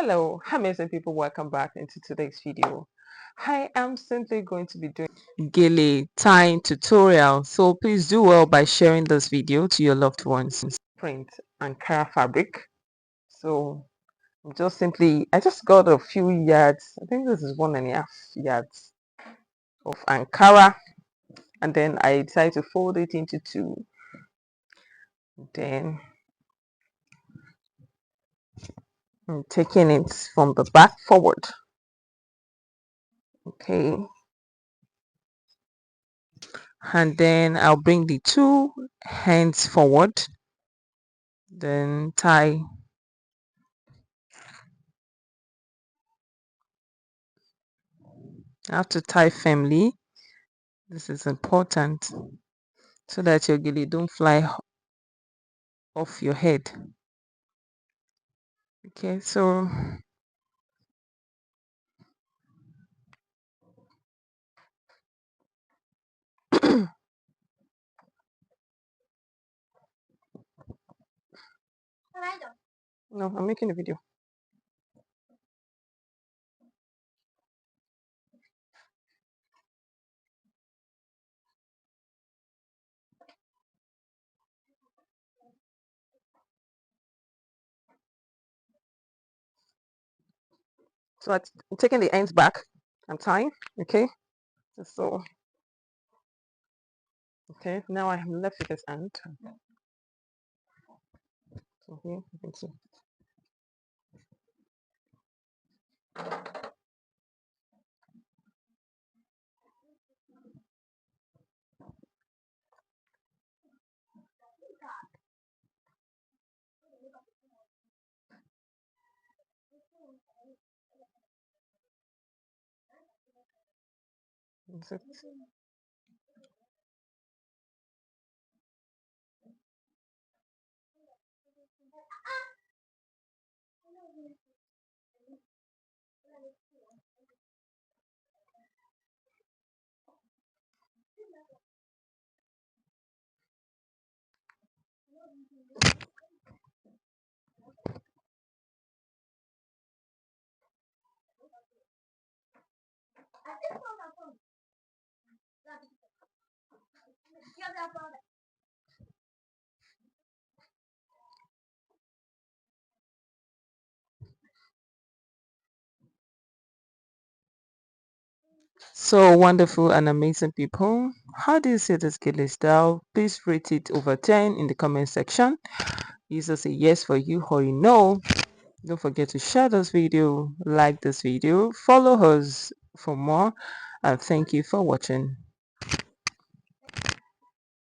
Hello, amazing people, welcome back into today's video. I am simply going to be doing gele tying tutorial, so please do well by sharing this video to your loved ones. Print Ankara fabric. So I just got a few yards. I think this is 1.5 yards of Ankara, and then I decided to fold it into two. Then I'm taking it from the back forward. Okay, and then I'll bring the two hands forward, then tie. I have to tie firmly. This is important so that your gele don't fly off your head. Okay, so no, I'm making a video. So I'm taking the ends back. I'm tying. Okay, so okay, now I am left with this end. So here you can see. That's it. So wonderful and amazing people. How do you see this gele style? Please rate it over 10 in the comment section. Either say yes for you or you know. Don't forget to share this video, like this video, follow us for more, and thank you for watching.